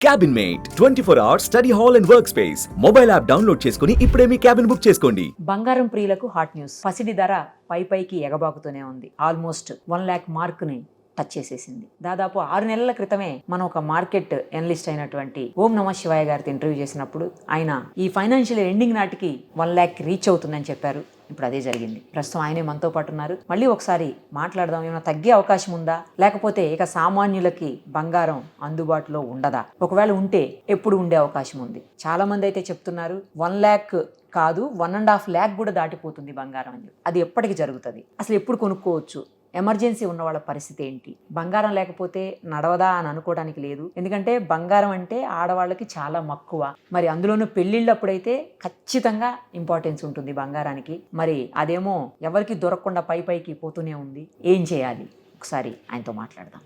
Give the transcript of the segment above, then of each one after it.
Cabin mate 24 hours study hall and work space mobile app download చేసుకుని ఇప్పుడే మీ cabin book చేసుకోండి. బంగారం ప్రియులకు హాట్ న్యూస్. పసిడి ధర పైకి ఎగబాకుతూనే ఉంది. ఆల్మోస్ట్ 1 lakh మార్క్ ని టచ్ చేసేసింది. దాదాపు 6 నెలల క్రితమే మనం ఒక మార్కెట్ ఎనలిస్ట్ అయినటువంటి ఓం నమ శివాయ గారితో ఇంటర్వ్యూ చేసినప్పుడు ఆయన ఈ ఫైనాన్షియల్ ఎండింగ్ నాటికి 1 lakh రీచ్ అవుతుందని చెప్పారు. ఇప్పుడు అదే జరిగింది. ప్రస్తుతం ఆయనే మనతో పాటు ఉన్నారు. మళ్ళీ ఒకసారి మాట్లాడదాం. ఏమైనా తగ్గే అవకాశం ఉందా, లేకపోతే ఇక సామాన్యులకి బంగారం అందుబాటులో ఉండదా, ఒకవేళ ఉంటే ఎప్పుడు ఉండే అవకాశం ఉంది? చాలా మంది అయితే చెప్తున్నారు 1 lakh కాదు 1.5 lakh కూడా దాటిపోతుంది బంగారం అని. అది ఎప్పటికి జరుగుతుంది? అసలు ఎప్పుడు కొనుక్కోవచ్చు? ఎమర్జెన్సీ ఉన్న వాళ్ళ పరిస్థితి ఏంటి? బంగారం లేకపోతే నడవదా అని అనుకోవడానికి లేదు. ఎందుకంటే బంగారం అంటే ఆడవాళ్ళకి చాలా మక్కువ. మరి అందులోనూ పెళ్ళిళ్ళప్పుడైతే ఖచ్చితంగా ఇంపార్టెన్స్ ఉంటుంది బంగారానికి. మరి అదేమో ఎవరికి దొరకకుండా పైకి పోతూనే ఉంది. ఏం చేయాలి? ఒకసారి ఆయనతో మాట్లాడదాం.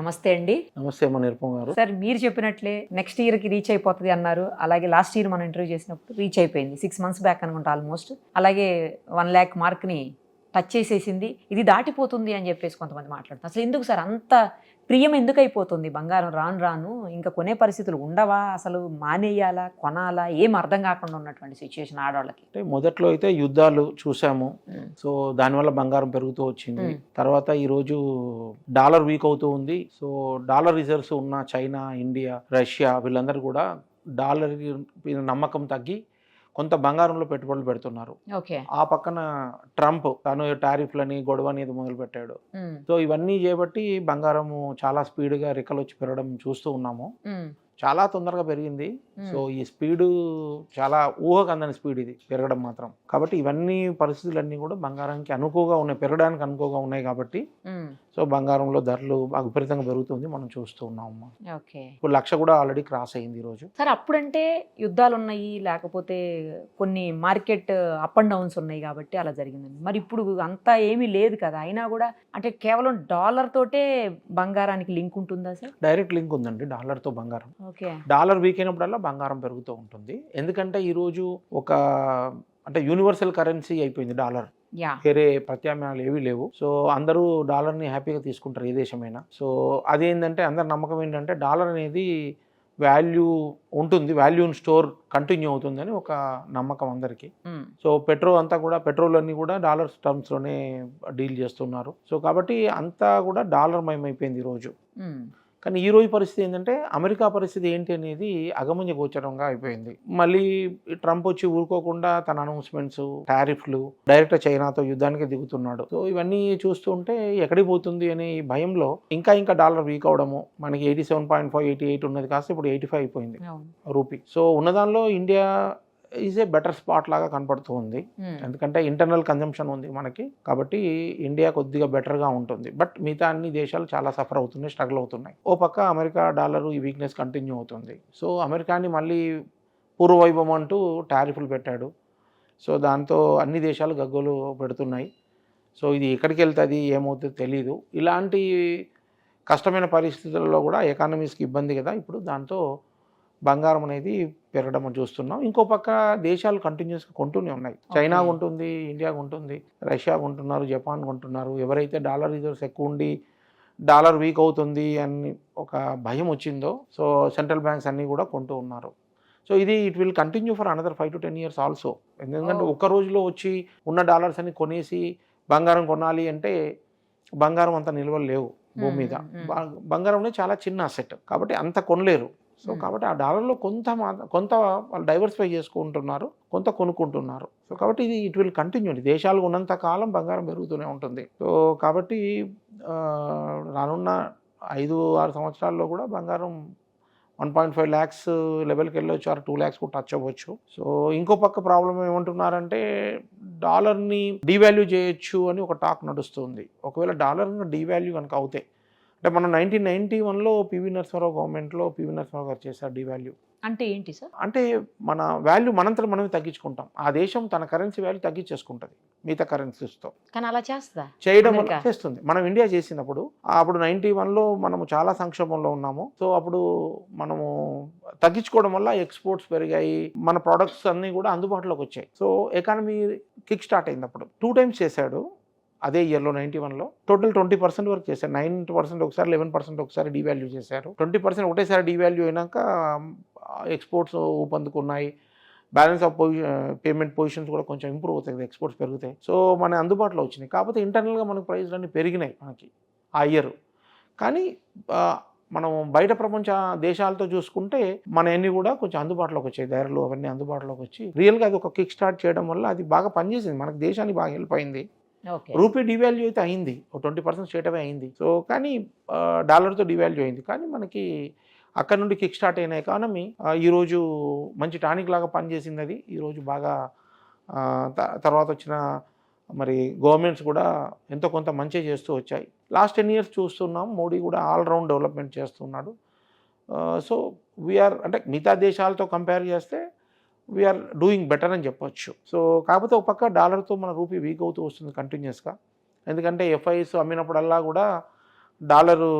నమస్తే అండి. నమస్తే నిరుపమ గారు. సార్, మీరు చెప్పినట్లే నెక్స్ట్ ఇయర్కి రీచ్ అయిపోతుంది అన్నారు. అలాగే లాస్ట్ ఇయర్ మనం ఇంటర్వ్యూ చేసినప్పుడు రీచ్ అయిపోయింది. 6 months బ్యాక్ అనుకుంటా ఆల్మోస్ట్. అలాగే 1 lakh మార్క్ని టచ్ చేసేసింది. ఇది దాటిపోతుంది అని చెప్పేసి కొంతమంది మాట్లాడుతారు. అసలు ఎందుకు సార్ అంత ప్రియం ఎందుకు అయిపోతుంది బంగారం? రాను ఇంకా కొనే పరిస్థితులు ఉండవా? అసలు మానేయాలా, కొనాలా? ఏం అర్థం కాకుండా ఉన్నటువంటి సిచ్యువేషన్ ఆడవాళ్ళకి. అంటే మొదట్లో అయితే యుద్ధాలు చూసాము. సో దానివల్ల బంగారం పెరుగుతూ వచ్చింది. తర్వాత ఈ రోజు డాలర్ వీక్ అవుతూ ఉంది. సో డాలర్ రిజర్వ్స్ ఉన్న చైనా, ఇండియా, రష్యా వీళ్ళందరూ కూడా డాలర్ నమ్మకం తగ్గి కొంత బంగారంలో పెట్టుబడులు పెడుతున్నారు. ఆ పక్కన ట్రంప్ తను టారిఫ్లని గొడవ అనేది మొదలు పెట్టాడు. సో ఇవన్నీ చేయబట్టి బంగారము చాలా స్పీడ్గా రెక్కలొచ్చి పెరగడం చూస్తూ ఉన్నాము. చాలా తొందరగా పెరిగింది. సో ఈ స్పీడు చాలా ఊహకందని స్పీడ్ ఇది పెరగడం మాత్రం. కాబట్టి ఇవన్నీ పరిస్థితులన్నీ కూడా బంగారానికి అనుకోగా ఉన్నాయి, పెరగడానికి అనుకోగా ఉన్నాయి. కాబట్టి సో బంగారంలో ధరలు విపరీతంగా పెరుగుతుంది, మనం చూస్తూ ఉన్నాము. ఇప్పుడు 1,00,000 కూడా ఆల్రెడీ క్రాస్ అయింది ఈ రోజు. సార్, అప్పుడంటే యుద్ధాలు ఉన్నాయి, లేకపోతే కొన్ని మార్కెట్ అప్ అండ్ డౌన్స్ ఉన్నాయి కాబట్టి అలా జరిగిందండి. మరి ఇప్పుడు అంతా ఏమీ లేదు కదా. అయినా కూడా అంటే కేవలం డాలర్ తోటే బంగారానికి లింక్ ఉంటుందా సార్? డైరెక్ట్ లింక్ ఉందండి డాలర్తో బంగారం. డాలర్ వీక్ అయినప్పుడల్లా బంగారం పెరుగుతూ ఉంటుంది. ఎందుకంటే ఈరోజు అంటే యూనివర్సల్ కరెన్సీ అయిపోయింది డాలర్. వేరే ప్రత్యామ్నాయాలు ఏవీ లేవు. సో అందరూ డాలర్ని హ్యాపీగా తీసుకుంటారు ఏ దేశమైనా. సో అదేంటంటే అందరి నమ్మకం ఏంటంటే డాలర్ అనేది వాల్యూ ఉంటుంది, వాల్యూ స్టోర్ కంటిన్యూ అవుతుందని ఒక నమ్మకం అందరికీ. సో పెట్రోల్ అన్ని కూడా డాలర్ టర్మ్స్లోనే డీల్ చేస్తున్నారు. సో కాబట్టి అంతా కూడా డాలర్ మయమైపోయింది ఈరోజు. కానీ ఈ రోజు పరిస్థితి ఏంటంటే అమెరికా పరిస్థితి ఏంటి అనేది అగమ్య గోచరంగా అయిపోయింది. మళ్ళీ ట్రంప్ వచ్చి ఊరుకోకుండా తన అనౌన్స్మెంట్స్, టారిఫ్లు, డైరెక్ట్ చైనాతో యుద్ధానికి దిగుతున్నాడు. సో ఇవన్నీ చూస్తుంటే ఎక్కడికి పోతుంది అనే భయంలో ఇంకా డాలర్ వీక్ అవడము. మనకి 87.5, 88 ఉన్నది కాస్త ఇప్పుడు 85 అయిపోయింది రూపీ. సో ఉన్నదానిలో India is a better spot లాగా కనపడుతూ ఉంది. ఎందుకంటే ఇంటర్నల్ కన్జంప్షన్ ఉంది మనకి, కాబట్టి ఇండియా కొద్దిగా బెటర్గా ఉంటుంది. బట్ మిగతా అన్ని దేశాలు చాలా సఫర్ అవుతున్నాయి, స్ట్రగుల్ అవుతున్నాయి. ఓ పక్క అమెరికా డాలరు ఈ వీక్నెస్ కంటిన్యూ అవుతుంది. సో అమెరికాని మళ్ళీ పూర్వవైభవం అంటూ టారిఫ్లు పెట్టాడు. సో దాంతో అన్ని దేశాలు గగ్గోలు పెడుతున్నాయి. సో ఇది ఎక్కడికి వెళ్తుంది, ఏమవుతుందో తెలీదు. ఇలాంటి కష్టమైన పరిస్థితుల్లో కూడా ఎకానమీస్కి ఇబ్బంది కదా ఇప్పుడు. దాంతో బంగారం అనేది పెరగడం చూస్తున్నాం. ఇంకో పక్క దేశాలు కంటిన్యూస్గా కొంటూనే ఉన్నాయి. చైనా కొంటుంది, ఇండియా కొంటుంది, రష్యా కొంటున్నారు, జపాన్ కొంటున్నారు. ఎవరైతే డాలర్ రిజర్వ్స్ ఎక్కువ ఉండి డాలర్ వీక్ అవుతుంది అని ఒక భయం వచ్చిందో, సో సెంట్రల్ బ్యాంక్స్ అన్నీ కూడా కొంటూ ఉన్నారు. So it will continue for another 5 to 10 years also. ఎందుకంటే ఒక్క రోజులో వచ్చి ఉన్న డాలర్స్ అన్ని కొనేసి బంగారం కొనాలి అంటే బంగారం అంత నిల్వలు లేవు భూమి మీద. బంగారం అనేది చాలా చిన్న అసెట్ కాబట్టి అంత కొనలేరు. సో కాబట్టి ఆ డాలర్లో కొంత వాళ్ళు డైవర్సిఫై చేసుకుంటున్నారు, కొంత కొనుక్కుంటున్నారు. సో కాబట్టి ఇట్ విల్ కంటిన్యూ. దేశాలు ఉన్నంత కాలం బంగారం పెరుగుతూనే ఉంటుంది. సో కాబట్టి రానున్న 5-6 సంవత్సరాల్లో కూడా బంగారం 1.5 lakhs లెవెల్కి వెళ్ళొచ్చు, 2 lakhs కూడా టచ్ అవ్వచ్చు. సో ఇంకో పక్క ప్రాబ్లం ఏమంటున్నారంటే డాలర్ని డీవాల్యూ చేయొచ్చు అని ఒక టాక్ నడుస్తుంది. ఒకవేళ డాలర్ని డీవాల్యూ కనుక అవుతే, అంటే మనం 1991లో పివి నరసింహారావు గవర్నమెంట్లో పివి నరసింహారావు గారు చేశారు డీవాల్యూ. అంటే ఏంటి సార్? అంటే మన వాల్యూ మనంతరం మనమే తగ్గించుకుంటాం. ఆ దేశం తన కరెన్సీ వాల్యూ తగ్గించేసుకుంటుంది మిగతా కరెన్సీస్తో. కానీ అలా చేస్తుందా? చేయడం వల్ల చేస్తుంది. మనం ఇండియా చేసినప్పుడు అప్పుడు 91లో మనము చాలా సంక్షోభంలో ఉన్నాము. సో అప్పుడు మనము తగ్గించుకోవడం వల్ల ఎక్స్పోర్ట్స్ పెరిగాయి, మన ప్రొడక్ట్స్ అన్నీ కూడా అందుబాటులోకి వచ్చాయి. సో ఎకానమీ కిక్ స్టార్ట్ అయింది. అప్పుడు 2 times చేశాడు. అదే ఇయర్లో 91లో టోటల్ 20% వరకు చేశారు. 9% ఒకసారి, 11% ఒకసారి డివాల్యూ చేశారు. 20% ఒకటేసారి డివాల్యూ అయినాక ఎక్స్పోర్ట్స్ ఊపందుకున్నాయి. బ్యాలెన్స్ ఆఫ్ పేమెంట్ పొజిషన్స్ కూడా కొంచెం ఇంప్రూవ్ అవుతాయి, ఎక్స్పోర్ట్స్ పెరుగుతాయి. సో మన అందుబాటులో వచ్చినాయి. కాకపోతే ఇంటర్నల్గా మనకు ప్రైస్లు అన్నీ పెరిగినాయి మనకి ఆ ఇయర్. కానీ మనం బయట ప్రపంచ దేశాలతో చూసుకుంటే మన అన్నీ కూడా కొంచెం అందుబాటులోకి వచ్చాయి. ధరలు అవన్నీ అందుబాటులోకి వచ్చి రియల్గా అది ఒక కిక్ స్టార్ట్ చేయడం వల్ల అది బాగా పనిచేసింది, మనకు దేశానికి బాగా హెల్ప్ అయింది. రూపీ డివాల్యూ అయితే అయింది, ఒక 20% స్టేట్ అవే అయింది. సో కానీ డాలర్తో డివాల్యూ అయింది. కానీ మనకి అక్కడ నుండి కిక్ స్టార్ట్ అయిన ఎకానమీ ఈరోజు మంచి టానిక్ లాగా పనిచేసింది. అది ఈరోజు బాగా తర్వాత వచ్చిన మరి గవర్నమెంట్స్ కూడా ఎంతో కొంత మంచి చేస్తూ వచ్చాయి. లాస్ట్ 10 years చూస్తున్నాం, మోడీ కూడా ఆల్రౌండ్ డెవలప్మెంట్ చేస్తున్నాడు. సో వీఆర్ అంటే మిగతా దేశాలతో కంపేర్ చేస్తే వీఆర్ డూయింగ్ బెటర్ అని చెప్పొచ్చు. సో కాకపోతే ఒక పక్క డాలర్తో మన రూపీ వీక్ అవుతూ వస్తుంది కంటిన్యూస్గా. ఎందుకంటే ఎఫ్ఐఎస్ అమ్మినప్పుడల్లా కూడా డాలరు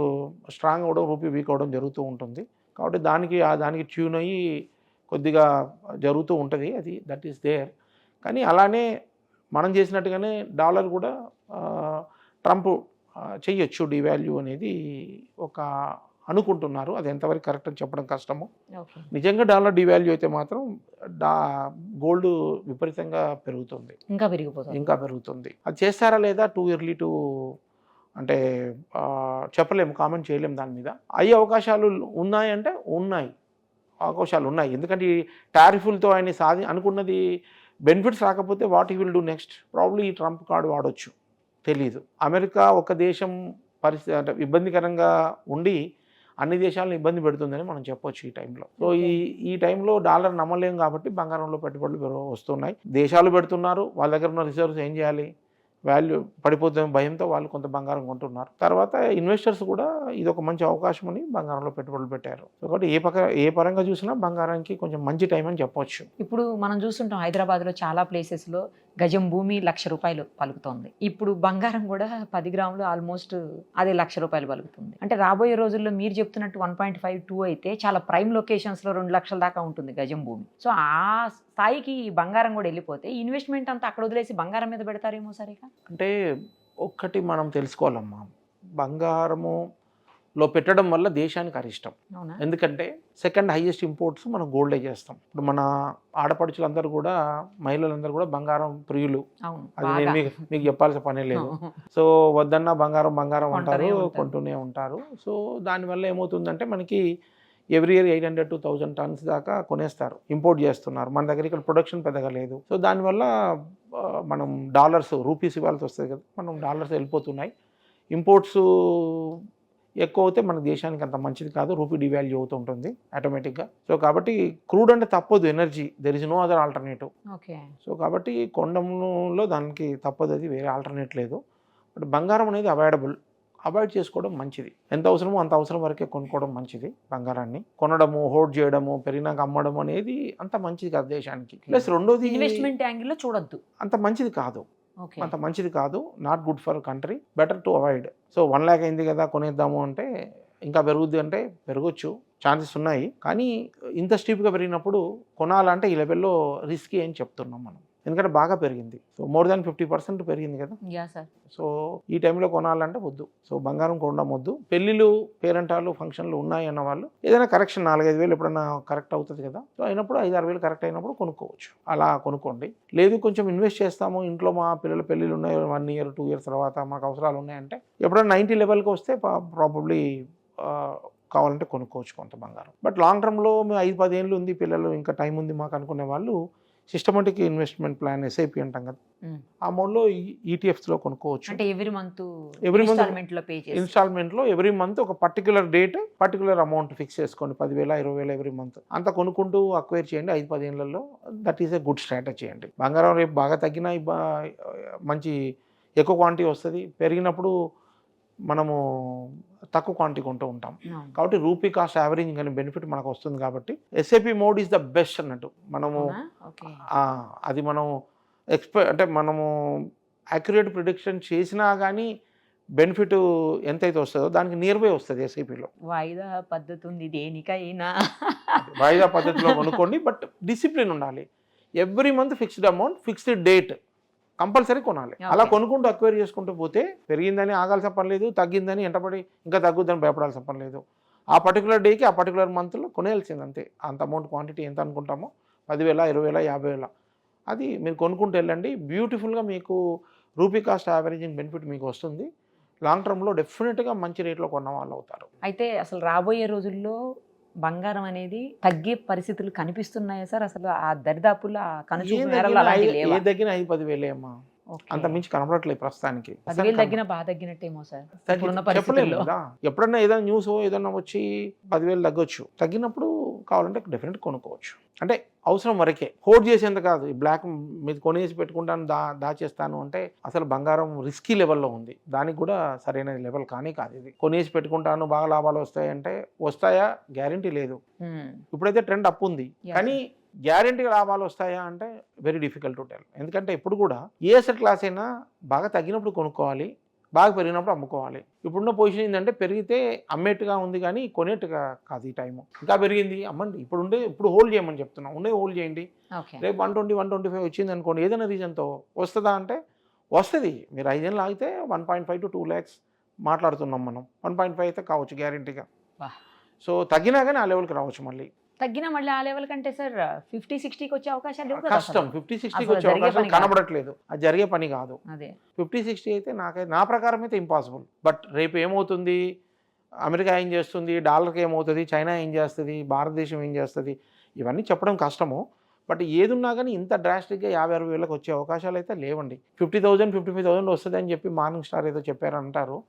స్ట్రాంగ్ అవ్వడం, రూపీ వీక్ అవ్వడం జరుగుతూ ఉంటుంది. కాబట్టి దానికి ట్యూన్ అయ్యి కొద్దిగా జరుగుతూ ఉంటుంది, అది దట్ ఈస్ దేర్. కానీ అలానే మనం చేసినట్టుగానే డాలర్ కూడా ట్రంప్ చెయ్యొచ్చు డివాల్యూ అనేది ఒక అనుకుంటున్నారు. అది ఎంతవరకు కరెక్ట్ అని చెప్పడం కష్టము. నిజంగా డాలర్ డివాల్యూ అయితే మాత్రం గోల్డ్ విపరీతంగా పెరుగుతుంది, ఇంకా పెరుగుతుంది. అది చేస్తారా లేదా టూ ఎర్లీ టు అంటే చెప్పలేము, కామెంట్ చేయలేము దాని మీద. అయ్యే అవకాశాలు ఉన్నాయంటే అవకాశాలు ఉన్నాయి. ఎందుకంటే ఈ టారిఫ్లతో ఆయన అనుకున్నది బెనిఫిట్స్ రాకపోతే what he will do next, probably ఈ ట్రంప్ కార్డు వాడొచ్చు, తెలీదు. అమెరికా ఒక దేశం పరిస్థితి అంటే ఇబ్బందికరంగా ఉండి అన్ని దేశాలను ఇబ్బంది పెడుతుందని మనం చెప్పొచ్చు ఈ టైంలో. సో ఈ టైంలో డాలర్ నమ్మలేం కాబట్టి బంగారంలో పెట్టుబడులు వస్తున్నాయి. దేశాలు పెడుతున్నారు, వాళ్ళ దగ్గర ఉన్న రిజర్వ్స్ ఏం చేయాలి, వాల్యూ పడిపోతున్న భయంతో వాళ్ళు కొంత బంగారం కొంటున్నారు. తర్వాత ఇన్వెస్టర్స్ కూడా ఇది ఒక మంచి అవకాశం అని బంగారంలో పెట్టుబడులు పెట్టారు. కాబట్టి ఏ పరంగా చూసినా బంగారానికి కొంచెం మంచి టైం అని చెప్పొచ్చు. ఇప్పుడు మనం చూస్తుంటాం హైదరాబాద్లో చాలా ప్లేసెస్లో గజం భూమి ₹1,00,000 పలుకుతోంది. ఇప్పుడు బంగారం కూడా 10 గ్రాములు ఆల్మోస్ట్ అదే ₹1,00,000 పలుకుతుంది. అంటే రాబోయే రోజుల్లో మీరు చెప్తున్నట్టు 1.52 అయితే చాలా ప్రైమ్ లొకేషన్స్లో 2 లక్షల దాకా ఉంటుంది గజం భూమి. సో ఆ స్థాయికి బంగారం కూడా వెళ్ళిపోతే ఇన్వెస్ట్మెంట్ అంతా అక్కడ వదిలేసి బంగారం మీద పెడతారేమో సరిగా. అంటే ఒక్కటి మనం తెలుసుకోవాలమ్మా, బంగారములో పెట్టడం వల్ల దేశానికి అరిష్టం. ఎందుకంటే సెకండ్ హైయెస్ట్ ఇంపోర్ట్స్ మనం గోల్డే చేస్తాం. ఇప్పుడు మన ఆడపడుచులందరూ కూడా, మహిళలందరూ కూడా బంగారం ప్రియులు. అది నేను మీకు చెప్పాల్సిన పనే లేదు. సో వద్దన్నా బంగారం అంటారు, కొంటూనే ఉంటారు. సో దానివల్ల ఏమవుతుందంటే మనకి ఎవ్రీ ఇయర్ 800 to 1000 tons దాకా కొనేస్తారు, ఇంపోర్ట్ చేస్తున్నారు. మన దగ్గర ఇక్కడ ప్రొడక్షన్ పెద్దగా లేదు. సో దానివల్ల మనం డాలర్స్, రూపీస్ ఇవ్వాల్సి వస్తుంది కదా, మనం డాలర్స్ వెళ్ళిపోతున్నాయి. ఇంపోర్ట్స్ ఎక్కువ అవుతే మన దేశానికి అంత మంచిది కాదు, రూపీ డివాల్యూ అవుతూ ఉంటుంది ఆటోమేటిక్గా. సో కాబట్టి క్రూడ్ అంటే తప్పదు, energy, there is no other alternative. So కాబట్టి కొండంలో దానికి తప్పదు, అది వేరే ఆల్టర్నేట్ లేదు. బట్ బంగారం అనేది అవాయిడ్ చేసుకోవడం మంచిది. ఎంత అవసరమో అంత అవసరం వరకే కొనుక్కోవడం మంచిది. బంగారాన్ని కొనడము, హోల్డ్ చేయడము, పెరిగినాక అమ్మడం అనేది అంత మంచిది కాదు దేశానికి. ప్లస్ రెండోది ఇన్వెస్ట్మెంట్ యాంగిల్లో చూడొద్దు, అంత మంచిది కాదు, not good for country, better to avoid. So 1 lakh అయింది కదా కొనేద్దాము అంటే ఇంకా పెరుగుద్ది అంటే పెరగచ్చు, ఛాన్సెస్ ఉన్నాయి. కానీ ఇంత స్టీప్గా పెరిగినప్పుడు కొనాలంటే ఈ లెవెల్లో రిస్కీ అని చెప్తున్నాం మనం. ఎందుకంటే బాగా పెరిగింది. సో మోర్ దాన్ 50% పెరిగింది కదా. సో ఈ టైంలో కొనాలంటే వద్దు. సో బంగారం కొనడం వద్దు. పెళ్ళిళ్ళు, పేరెంటాలు, ఫంక్షన్లు ఉన్నాయి అన్న వాళ్ళు ఏదైనా కరెక్షన్ 4-5 వేలు ఎప్పుడైనా కరెక్ట్ అవుతుంది కదా. సో అయినప్పుడు 5-6 వేలు కరెక్ట్ అయినప్పుడు కొనుక్కోవచ్చు, అలా కొనుక్కోండి. లేదు కొంచెం ఇన్వెస్ట్ చేస్తాము, ఇంట్లో మా పిల్లల పెళ్ళిళ్ళు ఉన్నాయి 1 year 2 years తర్వాత మాకు అవసరాలు ఉన్నాయంటే ఎప్పుడైనా 90 లెవెల్కి వస్తే ప్రాబబ్లీ కావాలంటే కొనుక్కోవచ్చు కొంత బంగారం. బట్ లాంగ్ టర్మ్లో మేము 5-10 ఏళ్ళు ఉంది, పిల్లలు ఇంకా టైం ఉంది మాకు అనుకునే వాళ్ళు సిస్టమేటిక్ ఇన్వెస్ట్మెంట్ ప్లాన్, ఎస్ఐపి అంటాం కదా, ఆ మోడ్లో ఈటీఎఫ్స్లో కొనుక్కోవచ్చు. అంటే ఎవ్రీ మంత్ ఇన్స్టాల్మెంట్లో ఎవ్రీ మంత్ ఒక particular date, particular amount fix చేసుకోండి, 10,000 20,000 ఎవ్రీ మంత్ అంతా కొనుక్కుంటూ అక్వైర్ చేయండి 5-10 ఏళ్లలో. That is a good strategy అండి. బంగారం రేపు బాగా తగ్గినా మంచి ఎక్కువ క్వాంటిటీ వస్తుంది, పెరిగినప్పుడు మనము తక్కువ క్వాంటిటీ కొంటూ ఉంటాం. కాబట్టి రూపీ కాస్ట్ యావరేజింగ్ అనే బెనిఫిట్ మనకు వస్తుంది. కాబట్టి SIP mode is the best అన్నట్టు. మనము అది మనం అంటే మనము యాక్యురేట్ ప్రిడిక్షన్ చేసినా కానీ బెనిఫిట్ ఎంతైతే వస్తుందో దానికి నియర్ బై వస్తుంది ఎస్ఐపిలో. వాయిదా పద్ధతి ఉంది దేనికైనా, వాయిదా పద్ధతిలో కొనుక్కోండి. బట్ డిసిప్లిన్ ఉండాలి. Every month fixed amount, fixed date compulsory కొనాలి. అలా కొనుక్కుంటూ అక్వైర్ చేసుకుంటూ పోతే పెరిగిందని ఆగాల్సిన పని లేదు, తగ్గిందని ఎంటపడి ఇంకా తగ్గుద్దని భయపడాల్సిన పని లేదు. ఆ పర్టికులర్ డేకి ఆ పర్టికులర్ మంత్లో కొనేయాల్సింది అంతే. అంత అమౌంట్ క్వాంటిటీ ఎంత అనుకుంటామో 10,000, 20,000, 50,000 అది మీరు కొనుక్కుంటూ వెళ్ళండి. బ్యూటిఫుల్గా మీకు రూపీ కాస్ట్ యావరేజింగ్ బెనిఫిట్ మీకు వస్తుంది. లాంగ్ టర్మ్లో డెఫినెట్గా మంచి రేట్లో కొన్న వాళ్ళు అవుతారు. అయితే అసలు రాబోయే రోజుల్లో బంగారం అనేది తగ్గే పరిస్థితులు కనిపిస్తున్నాయా సార్? అసలు ఆ దరిదాపుల్లో ఆ కనుచూపు మేరలో అలాంటివి లేవా? ఏ తగ్గిన 5-10,000 అమ్మా, అంత మించి కనపడట్లేదు ప్రస్తుతానికి. 10,000 తగ్గినా బాగా తగ్గినట్టేమో సార్ ఇప్పుడున్న చెప్పలేము పరిస్థితుల్లో. కదా. ఎప్పుడన్నా ఏదైనా న్యూస్ ఏదైనా వచ్చి 10,000 తగ్గొచ్చు. తగ్గినప్పుడు కావాలంటే డెఫినెట్ కొనుక్కోవచ్చు. అంటే అవసరం వరకే, హోల్డ్ చేసేంత కాదు. ఈ బ్లాక్ మీద కొనేసి పెట్టుకుంటాను, దాచేస్తాను అంటే అసలు బంగారం రిస్కీ లెవెల్లో ఉంది. దానికి కూడా సరైన లెవెల్ కానీ కాదు ఇది. కొనేసి పెట్టుకుంటాను బాగా లాభాలు వస్తాయంటే వస్తాయా? గ్యారంటీ లేదు. ఇప్పుడైతే ట్రెండ్ అప్ ఉంది, కానీ గ్యారెంటీగా లాభాలు వస్తాయా అంటే వెరీ డిఫికల్ట్ టు టెల్. ఎందుకంటే ఇప్పుడు కూడా ఏ అసెట్ క్లాస్ అయినా బాగా తగ్గినప్పుడు కొనుక్కోవాలి, బాగా పెరిగినప్పుడు అమ్ముకోవాలి. ఇప్పుడున్న పొజిషన్ ఏంటంటే పెరిగితే అమ్మేట్టుగా ఉంది కానీ కొనేట్టుగా కాదు. ఈ టైము ఇంకా పెరిగింది అమ్మండి. ఇప్పుడు హోల్డ్ చేయమని చెప్తున్నాం. ఉండే హోల్డ్ చేయండి. రేపు 120, 125 వచ్చింది అనుకోండి, ఏదైనా రీజన్తో వస్తుందా అంటే వస్తుంది. మీరు 5 ఏళ్ళు ఆగితే 1.5 to 2 lakhs మాట్లాడుతున్నాం మనం. 1.5 అయితే కావచ్చు గ్యారెంటీగా. సో తగ్గినా కానీ ఆ లెవెల్కి రావచ్చు. మళ్ళీ తగ్గినా మళ్ళీ ఆ లెవెల్ కంటే సార్ 50-60కి వచ్చే అవకాశాలు లేవు కదా? కష్టం. 50-60కి వచ్చే అవకాశాలు కనబడట్లేదు. అది జరిగే పని కాదు. 50-60 అయితే నా ప్రకారం అయితే ఇంపాసిబుల్. బట్ రేపు ఏమవుతుంది, అమెరికా ఏం చేస్తుంది, డాలర్కి ఏమవుతుంది, చైనా ఏం చేస్తుంది, భారతదేశం ఏం చేస్తుంది, ఇవన్నీ చెప్పడం కష్టము. బట్ ఏదున్నా కానీ ఇంత డ్రాస్టిక్గా 50-60 వేలకు వచ్చే అవకాశాలు అయితే లేవండి. 50,000, 55,000 వస్తుంది అని చెప్పి మార్నింగ్ స్టార్ ఏదో చెప్పారంటారు,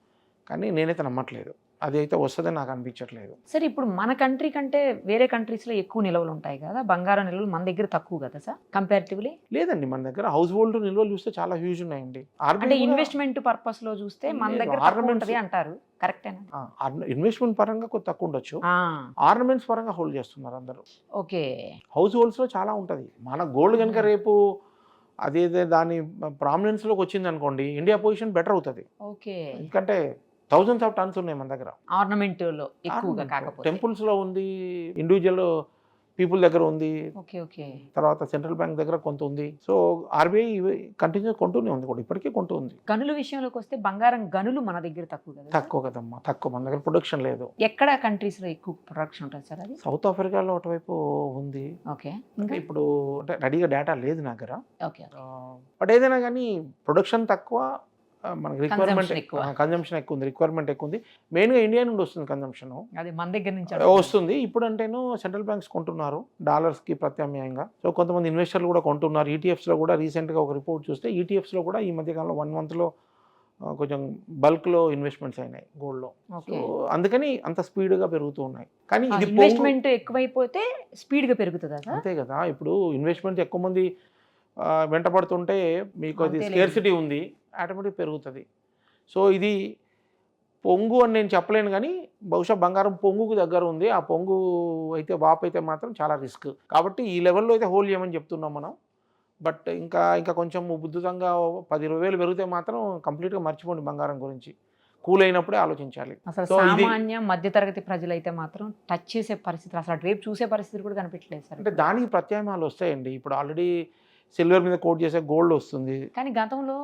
కానీ నేనైతే నమ్మట్లేదు. అది అయితే వస్తుందని నాకు అనిపించట్లేదు. సార్ ఇప్పుడు మన కంట్రీ కంటే వేరే కంట్రీస్లో ఎక్కువ నిల్వలు ఉంటాయి కదా, బంగారం నిల్వలు మన దగ్గర తక్కువ కదా సార్ కంపారిటివ్లీ? లేదండి, మన దగ్గర హౌస్ హోల్డ్ నిల్వలు చూస్తే చాలా హ్యూజ్ ఉన్నాయండి. అంటే ఇన్వెస్ట్మెంట్ పర్పస్ లో చూస్తే మన దగ్గర తక్కువ ఉంటుంది అంటారు, కరెక్టేనా? ఇన్వెస్ట్మెంట్ పరంగా కొంత తక్కువ ఉండొచ్చు, ఆర్నమెంట్స్ పరంగా హోల్డ్ చేస్తున్నారు అందరూ. ఓకే, హౌస్ హోల్డ్స్ లో చాలా ఉంటుంది. మన గోల్డ్ కనుక రేపు అదేదే దాని ప్రామినెన్స్ లోకి వచ్చింది అనుకోండి, ఇండియా పొజిషన్ బెటర్ అవుతుంది. ఓకే, ఎందుకంటే thousands of tons ఉన్నాయి మన దగ్గర. ఆర్నమెంట్ లో ఎక్కువగా కాకపోతే టెంపుల్స్ లో ఉంది, ఇండివిజువల్ పీపుల్ దగ్గర ఉంది. ఓకే ఓకే, తర్వాత సెంట్రల్ బ్యాంక్ దగ్గర కొంత ఉంది. సో ఆర్బీఐ కంటిన్యూ కొంటూనే ఉంది, కూడా ఇప్పటికీ కొంటూ ఉంది. గనుల విషయంలోకి వస్తే బంగారం గనులు మన దగ్గర తక్కువ కదా? తక్కువ కదమ్మా, తక్కువ. మన దగ్గర ప్రొడక్షన్ లేదు. ఎక్కడ కంట్రీస్ లో ఎక్కువ ప్రొడక్షన్ ఉంటుంది సార్? అది సౌత్ ఆఫ్రికాలో అటువైపు ఉంది. ఓకే, ఇంకా ఇప్పుడు అంటే రెడీగా డేటా లేదు నా దగ్గర. ఓకే, బట్ ఏదైనా కానీ ప్రొడక్షన్ తక్కువ, మనకి రిక్వైర్మెంట్ ఎక్కువ, కన్జంప్షన్ ఎక్కువ ఉంది, రిక్వైర్మెంట్ ఎక్కువ ఉంది. మెయిన్గా ఇండియా నుండి వస్తుంది కన్జంప్షన్, అది మన దగ్గర నుంచి వస్తుంది. ఇప్పుడు అంటేను సెంట్రల్ బ్యాంక్స్ కొంటున్నారు డాలర్స్కి ప్రత్యామ్నాయంగా. సో కొంతమంది ఇన్వెస్టర్లు కూడా కొంటున్నారు. ఈటీఎఫ్స్లో కూడా రీసెంట్గా ఒక రిపోర్ట్ చూస్తే ఈటీఎఫ్స్లో కూడా ఈ మధ్యకాలంలో 1 monthలో కొంచెం బల్క్లో ఇన్వెస్ట్మెంట్స్ అయినాయి గోల్డ్లో. సో అందుకని అంత స్పీడ్గా పెరుగుతూ ఉన్నాయి. కానీ ఇది ఇన్వెస్ట్మెంట్ ఎక్కువైపోతే స్పీడ్గా పెరుగుతుందా? అంతే కదా. ఇప్పుడు ఇన్వెస్ట్మెంట్ ఎక్కువ మంది వెంటబడుతుంటే మీకు అది స్కేర్సిటీ ఉంది, ఆటోమేటిక్ పెరుగుతుంది. సో ఇది పొంగు అని నేను చెప్పలేను, కానీ బహుశా బంగారం పొంగుకు దగ్గర ఉంది. ఆ పొంగు అయితే వాపు అయితే మాత్రం చాలా రిస్క్. కాబట్టి ఈ లెవెల్లో అయితే హోల్డ్ చేయమని చెప్తున్నాం మనం. బట్ ఇంకా కొంచెం ఉద్ధృతంగా 10-20 వేలు పెరిగితే మాత్రం కంప్లీట్గా మర్చిపోండి బంగారం గురించి. కూల్ అయినప్పుడే ఆలోచించాలి. అసలు సామాన్య మధ్యతరగతి ప్రజలైతే మాత్రం టచ్ చేసే పరిస్థితి, అసలు అటువైపు చూసే పరిస్థితి కూడా కనిపించలేదు సార్. అంటే దానికి ప్రత్యామ్నాయాలు వస్తాయండి. ఇప్పుడు ఆల్రెడీ సిల్వర్ మీద కోట్ చేసే గోల్డ్ వస్తుంది. కానీ గతంలో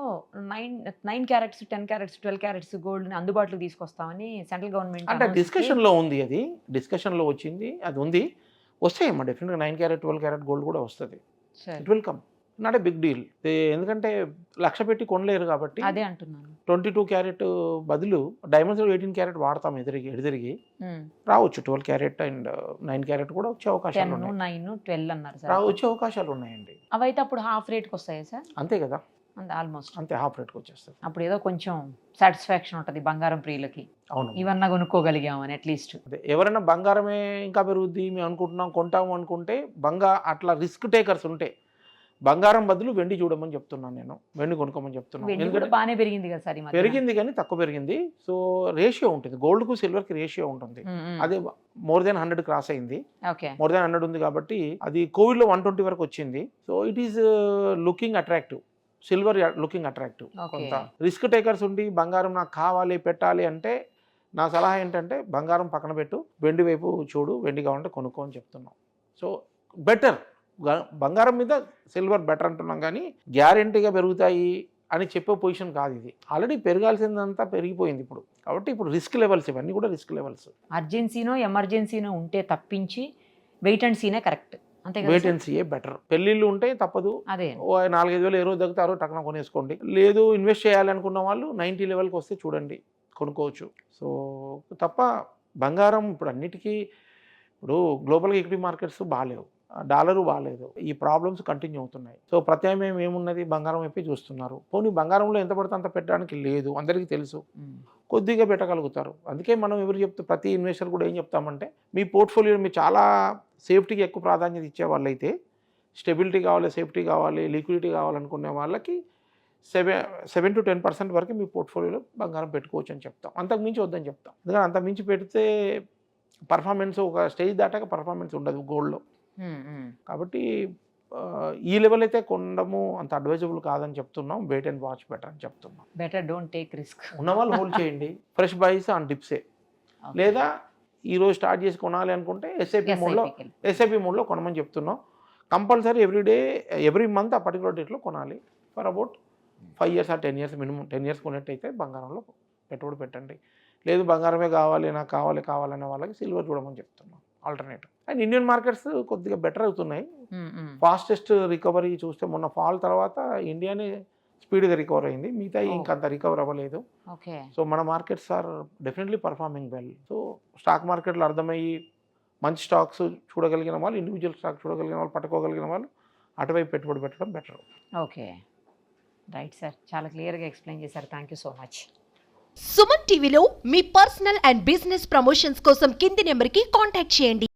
9 carats, 10 carats, 12 carats గోల్డ్ అందుబాటులో తీసుకొస్తామని సెంట్రల్ గవర్నమెంట్ అంటే డిస్కషన్లో ఉంది. అది డిస్కషన్లో వచ్చింది, అది ఉంది. వస్తాయమ్మా డెఫినెట్గా 9 carat, 12 carat గోల్డ్ కూడా వస్తుంది. It will come, not a big deal. ఎందుకంటే 1,00,000 పెట్టి కొనలేరు కాబట్టి. అదే అంటున్నాను. 22 carat బదులు డైమండ్స్ 18 carat వాడతాం. ఎదురికి రావచ్చు 12 carat అండ్ 9 carat కూడా వచ్చే అవకాశాలు ఉన్నాయి. 9, 12 అన్నారు సార్, వచ్చే అవకాశాలు ఉన్నాయండి. అవైతే అప్పుడు హాఫ్ రేట్కి వస్తాయా సార్? అంతే కదా, ఆల్మోస్ట్ అంతే, హాఫ్ రేట్కి వచ్చేస్తుంది. అప్పుడు ఏదో కొంచెం సాటిస్ఫాక్షన్ ఉంటుంది బంగారం ప్రియులకి. అవును, ఇవన్నా కొనుక్కోగలిగామని అట్లీస్ట్. అదే ఎవరైనా బంగారమే ఇంకా పెరుగుద్ది మేము అనుకుంటున్నాం కొంటాము అనుకుంటే, అట్లా రిస్క్ టేకర్స్ ఉంటే బంగారం బదులు వెండి చూడమని చెప్తున్నాను నేను. వెండి కొనుక్కోమని చెప్తున్నాను. ఎందుకంటే బాగానే పెరిగింది కదా సార్, పెరిగింది కానీ తక్కువ పెరిగింది. సో రేషియో ఉంటుంది, గోల్డ్కు సిల్వర్కి రేషియో ఉంటుంది. అది more than 100 క్రాస్ అయింది. more than 100 ఉంది కాబట్టి అది కోవిడ్లో 120 వరకు వచ్చింది. So it is looking attractive. Silver looking attractive. కొంత రిస్క్ టేకర్స్ ఉండి బంగారం నాకు కావాలి పెట్టాలి అంటే నా సలహా ఏంటంటే బంగారం పక్కన పెట్టు, వెండి వైపు చూడు, వెండి కావాలంటే కొనుక్కో అని చెప్తున్నాం. సో బెటర్ బంగారం మీద సిల్వర్ బెటర్ అంటున్నాం, కానీ గ్యారెంటీగా పెరుగుతాయి అని చెప్పే పొజిషన్ కాదు ఇది. ఆల్రెడీ పెరగాల్సిందంతా పెరిగిపోయింది ఇప్పుడు. కాబట్టి ఇప్పుడు రిస్క్ లెవెల్స్, ఇవన్నీ కూడా రిస్క్ లెవెల్స్. అర్జెన్సీనో ఎమర్జెన్సీనో ఉంటే తప్పించి వెయిట్ అండ్ సీనే కరెక్ట్, అంతే కదా? వెయిట్ అండ్ సీయే బెటర్. పెళ్ళిళ్ళు ఉంటే తప్పదు, అదే 4-5 వేలు ఏ రోజు తగ్గుతారో టక్కన కొనేసుకోండి. లేదు ఇన్వెస్ట్ చేయాలనుకున్న వాళ్ళు 90 లెవెల్కి వస్తే చూడండి, కొనుక్కోవచ్చు. సో తప్ప బంగారం ఇప్పుడు అన్నిటికీ, ఇప్పుడు గ్లోబల్ ఈక్విటీ మార్కెట్స్ బాగాలేవు, డాలరు బాగాలేదు, ఈ ప్రాబ్లమ్స్ కంటిన్యూ అవుతున్నాయి. సో ప్రత్యామ్నాయం ఏమున్నది, బంగారం వైపే చూస్తున్నారు. పోనీ బంగారంలో ఎంత పడితే అంత పెట్టడానికి లేదు, అందరికీ తెలుసు, కొద్దిగా పెట్టగలుగుతారు. అందుకే మనం ఎవరు ప్రతి ఇన్వెస్టర్ కూడా ఏం చెప్తామంటే, మీ పోర్ట్ఫోలియో మీరు చాలా సేఫ్టీకి ఎక్కువ ప్రాధాన్యత ఇచ్చే వాళ్ళైతే, స్టెబిలిటీ కావాలి, సేఫ్టీ కావాలి, లిక్విడిటీ కావాలనుకునే వాళ్ళకి 7 to 10% వరకు మీ పోర్ట్ఫోలియోలో బంగారం పెట్టుకోవచ్చు అని చెప్తాం. అంతకుమించి వద్దని చెప్తాం. ఎందుకంటే అంతకుమించి పెడితే పర్ఫార్మెన్స్, ఒక స్టేజ్ దాటాక పర్ఫార్మెన్స్ ఉండదు గోల్డ్లో. కాబట్టి ఈ లెవెల్ అయితే కొనడము అంత అడ్వైజబుల్ కాదని చెప్తున్నాం. వెయిట్ అండ్ వాచ్ బెటర్ అని చెప్తున్నాం. Better don't take risk. ఉన్నవాళ్ళు హోల్డ్ చేయండి, ఫ్రెష్ బైస్ ఆన్ డిప్సే. లేదా ఈరోజు స్టార్ట్ చేసి కొనాలి అనుకుంటే ఎస్ఐపి మోడ్లో కొనమని చెప్తున్నాం. కంపల్సరీ ఎవ్రీ మంత్ ఆ పర్టికులర్ డేట్లో కొనాలి for about 5 years or 10 years minimum. 10 years కొనేట్టయితే బంగారంలో పెట్టుబడి పెట్టండి. లేదు బంగారమే కావాలి, నాకు కావాలనే వాళ్ళకి సిల్వర్ చూడమని చెప్తున్నాం ఆల్టర్నేటివ్. అండ్ ఇండియన్ మార్కెట్స్ కొద్దిగా బెటర్ అవుతున్నాయి. ఫాస్టెస్ట్ రికవరీ చూస్తే మొన్న ఫాల్ తర్వాత ఇండియానే స్పీడ్గా రికవర్ అయింది, మిగతా ఇంకంత రికవర్ అవ్వలేదు. సో మన markets are definitely performing well. So stock మార్కెట్లో అర్థమయ్యి మంచి స్టాక్స్ చూడగలిగిన వాళ్ళు, ఇండివిజువల్ స్టాక్ చూడగలిగిన వాళ్ళు, పట్టుకోగలిగిన వాళ్ళు అటువైపు పెట్టుబడి పెట్టడం బెటర్. ఓకే, రైట్ సార్, చాలా క్లియర్గా ఎక్స్ప్లెయిన్ చేశారు. Thank you so much. Suman టీవీలో మీ పర్సనల్ అండ్ బిజినెస్ ప్రమోషన్స్ కోసం కింది నెంబర్కి కాంటాక్ట్ చేయండి.